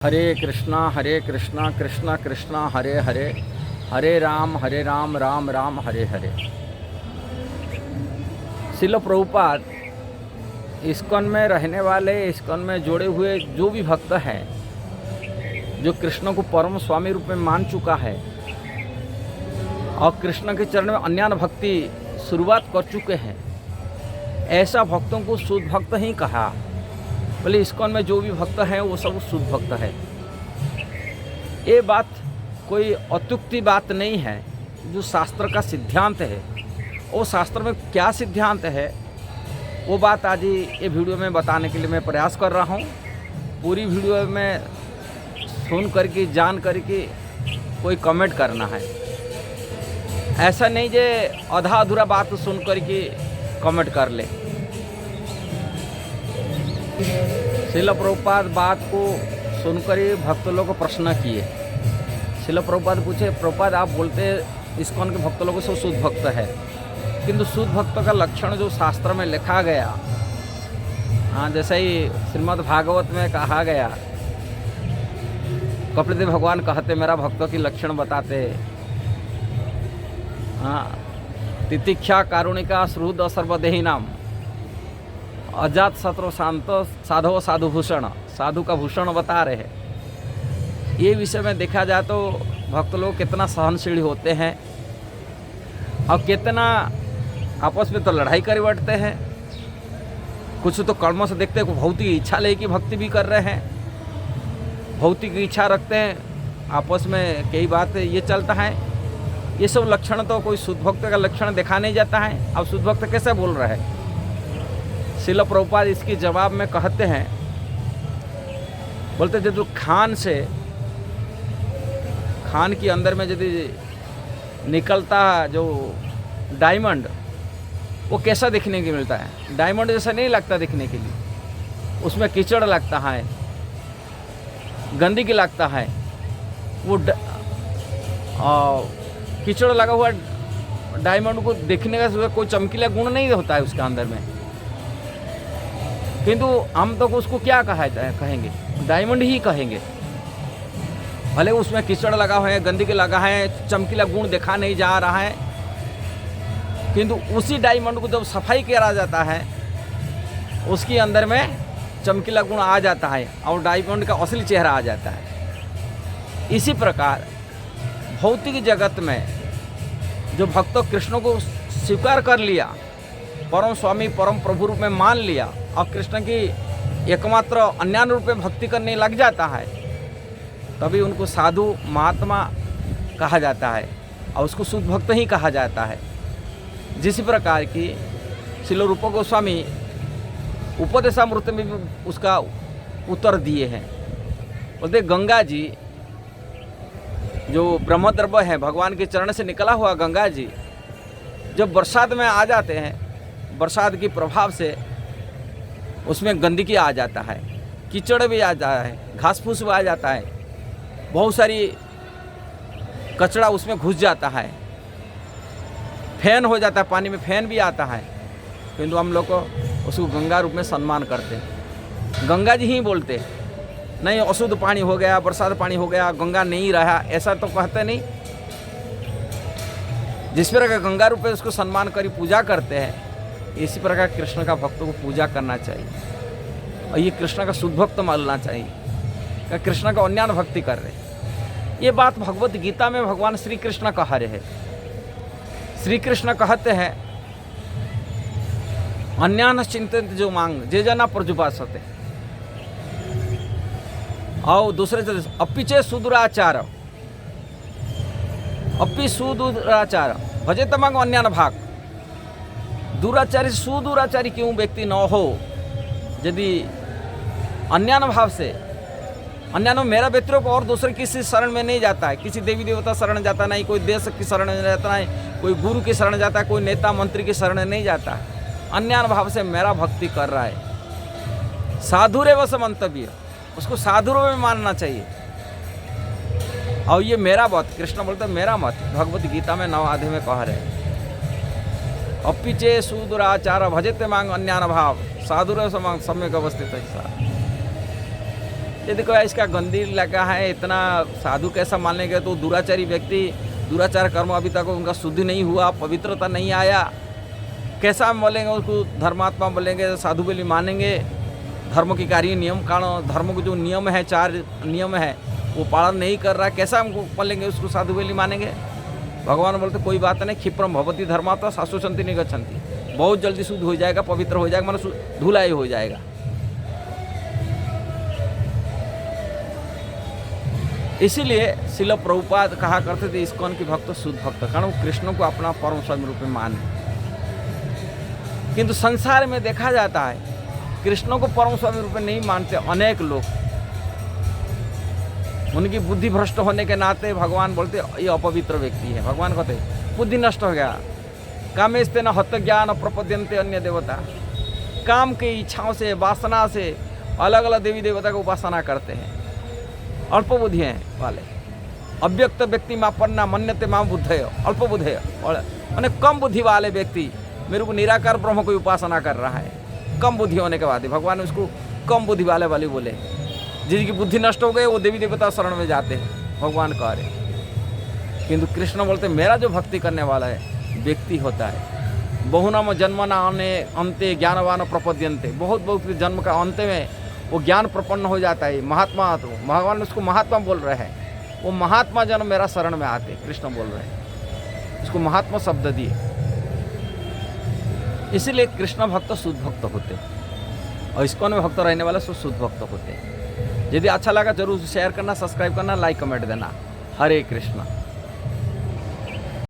हरे कृष्णा कृष्णा कृष्णा हरे हरे, हरे Ram Ram Ram Hare Hare. Srila Prabhupada ISKCON में रहने वाले, इस्कॉन में जोड़े हुए जो भी भक्त हैं, जो कृष्ण को परम स्वामी रूप में मान चुका है और कृष्ण के चरण में अन्यान भक्ति शुरुआत कर चुके हैं, ऐसा भक्तों को शुद्ध भक्त ही कहा। बोले इस्कॉन में जो भी भक्त हैं वो सब शुद्ध भक्त है। ये बात कोई अत्युक्ति बात नहीं है, जो शास्त्र का सिद्धांत है। वो शास्त्र में क्या सिद्धांत है वो बात आज ये वीडियो में बताने के लिए मैं प्रयास कर रहा हूँ। पूरी वीडियो में सुन करके जान करके कोई कमेंट करना है, ऐसा नहीं जे आधा अधूरा बात सुन करके कमेंट कर ले। श्रील प्रभुपाद बात को सुनकर ही भक्त लोग को प्रश्न किए। श्रील प्रभुपाद पूछे, प्रभुपाद आप बोलते इस्कॉन के भक्त लोगों से शुद्ध भक्त है, किंतु शुद्ध भक्त का लक्षण जो शास्त्र में लिखा गया, हाँ जैसे ही श्रीमद् भागवत में कहा गया, कपिलदेव भगवान कहते मेरा भक्तों की लक्षण बताते, हाँ तितिक्षा कारुणिका श्रुद सर्वदेही नाम अजात शत्रु शांत साधो साधुभूषण, साधु का भूषण बता रहे हैं। ये विषय में देखा जाए तो भक्त लोग कितना सहनशील होते हैं और कितना आपस में तो लड़ाई कर बैठते हैं। कुछ तो कर्मों से देखते हैं, भौतिक इच्छा लेके भक्ति भी कर रहे हैं, भौतिक इच्छा रखते हैं, आपस में कई बात ये चलता है। ये सब लक्षण तो कोई शुद्ध भक्त का लक्षण देखा नहीं जाता है। अब शुद्ध भक्त कैसे बोल रहा है? श्रील प्रभुपाद इसके जवाब में कहते हैं, बोलते जो खान के अंदर में यदि निकलता जो डायमंड, वो कैसा दिखने के मिलता है? डायमंड जैसा नहीं लगता दिखने के लिए, उसमें कीचड़ लगता है, गंदगी लगता है। वो कीचड़ लगा हुआ डायमंड को देखने का कोई चमकीला गुण नहीं होता है उसके अंदर में, किंतु हम तो उसको क्या कहेंगे? डायमंड ही कहेंगे। भले उसमें कीचड़ लगा हुआ है, गंदगी लगा है, चमकीला गुण देखा नहीं जा रहा है, किंतु उसी डायमंड को जब सफाई करा जाता है, उसके अंदर में चमकीला गुण आ जाता है और डायमंड का असली चेहरा आ जाता है। इसी प्रकार भौतिक जगत में जो भक्त कृष्ण को स्वीकार कर लिया, परम स्वामी परम प्रभु रूप में मान लिया और कृष्ण की एकमात्र अन्यान रूप में भक्ति करने लग जाता है, तभी उनको साधु महात्मा कहा जाता है और उसको शुद्ध भक्त ही कहा जाता है। जिस प्रकार की श्रील रूप गोस्वामी उपदेशामृत में भी उसका उत्तर दिए हैं। बोलते गंगा जी जो ब्रह्मद्रव्य है, भगवान के चरण से निकला हुआ गंगा जी जब बरसात में आ जाते हैं, बरसात के प्रभाव से उसमें गंदगी आ जाता है, कीचड़ भी आ जाता है, घास फूस भी आ जाता है, बहुत सारी कचरा उसमें घुस जाता है, फैन हो जाता है, पानी में फैन भी आता है, किंतु हम लोग को उसको गंगा रूप में सम्मान करते हैं। गंगा जी ही बोलते नहीं अशुद्ध पानी हो गया, बरसात पानी हो गया, गंगा नहीं रहा, ऐसा तो कहते नहीं। जिस प्रकार गंगा रूप में उसको सम्मान करी पूजा करते हैं, इसी प्रकार कृष्ण का भक्तों को पूजा करना चाहिए और ये कृष्ण का शुद्ध भक्त मानना चाहिए, कृष्ण का अन्यान भक्ति कर रहे। ये बात भगवत गीता में भगवान श्री कृष्ण कह रहे हैं। श्री कृष्ण कहते हैं अन्यान चिंतित जो मांग जे जना प्रजुपासते, और दूसरे अपिचे सुदुराचार, अपि सुदुराचार भजे तमांग अन्यान भाग। दुराचारी सुदुराचारी क्यों व्यक्ति न हो, यदि अन्यान भाव से, अन्यान में मेरा व्यक्तियों को और दूसरे किसी शरण में नहीं जाता है, किसी देवी देवता शरण जाता नहीं, कोई देश की शरण में जाता है, कोई गुरु की शरण जाता है, कोई नेता मंत्री की शरण नहीं जाता है, अन्यान भाव से मेरा भक्ति कर रहा है। साधु रे वस मंतव्य, उसको साधु में मानना चाहिए। और ये मेरा मत, कृष्ण बोलते मेरा मत, भगवत गीता में 9 अध्याय में कह रहे हैं, अपिचे सुदुराचार भजते मांग अन्यान भाव साधुर समांग सम्यक अवस्थित। ये देखो यार, इसका गंदी लगा है, इतना साधु कैसा मान लेंगे? तो दुराचारी व्यक्ति, दुराचार कर्म अभी तक उनका शुद्धि नहीं हुआ, पवित्रता नहीं आया, कैसा हम बोलेंगे उसको? धर्मात्मा बोलेंगे, साधु बोली मानेंगे? धर्म के कार्य नियम कानून, धर्म के जो नियम है, 4 नियम है, वो पालन नहीं कर रहा, कैसा हमको बोलेंगे उसको साधु बोली मानेंगे? भगवान बोलते कोई बात नहीं, क्षिप्रम भवती धर्मात्मा शाश्वती नहीं गच्छन्ति, बहुत जल्दी शुद्ध हो जाएगा, पवित्र हो जाएगा, मतलब धुलाई हो जाएगा। इसीलिए शिल प्रभुपाद कहा करते थे इस्कॉन की भक्त शुद्ध भक्त, कारण वो कृष्ण को अपना परम स्वामी रूप में माने। किंतु संसार में देखा जाता है कृष्ण को परम स्वामी रूप में नहीं मानते अनेक लोग। उनकी बुद्धि भ्रष्ट होने के नाते भगवान बोलते ये अपवित्र व्यक्ति है। भगवान कहते बुद्धि नष्ट हो गया, कामेस्ते न हत ज्ञान प्रपद्यन्ते अन्य देवता, काम की इच्छाओं से, वासना से अलग अलग देवी देवता की उपासना करते हैं। अल्प बुद्धि हैं वाले, अव्यक्त व्यक्ति मापन्ना मन्यते मां बुद्धय, अल्प बुद्धि और मैंने कम बुद्धि वाले व्यक्ति मेरे को निराकार ब्रह्म की उपासना कर रहा है। कम बुद्धि होने के बाद भगवान ने उसको कम बुद्धि वाले बोले। जिनकी बुद्धि नष्ट हो गई वो देवी देवता शरण में जाते हैं, भगवान कह रहे। किंतु कृष्ण बोलते मेरा जो भक्ति करने वाला है व्यक्ति होता है, बहुनाम जन्मना अंते ज्ञानवान प्रपद्यन्ते, बहुत बहुत जन्म का अंत में वो ज्ञान प्रपन्न हो जाता है। महात्मा, तो भगवान उसको महात्मा बोल रहे हैं, वो महात्मा जन मेरा शरण में आते, कृष्ण बोल रहे हैं, उसको महात्मा शब्द दिए। इसीलिए कृष्ण भक्त शुद्ध भक्त होते और इस्कॉन में भक्त रहने वाले शुद्ध भक्त होते। यदि अच्छा लगा जरूर शेयर करना, सब्सक्राइब करना, लाइक कमेंट देना। हरे कृष्ण।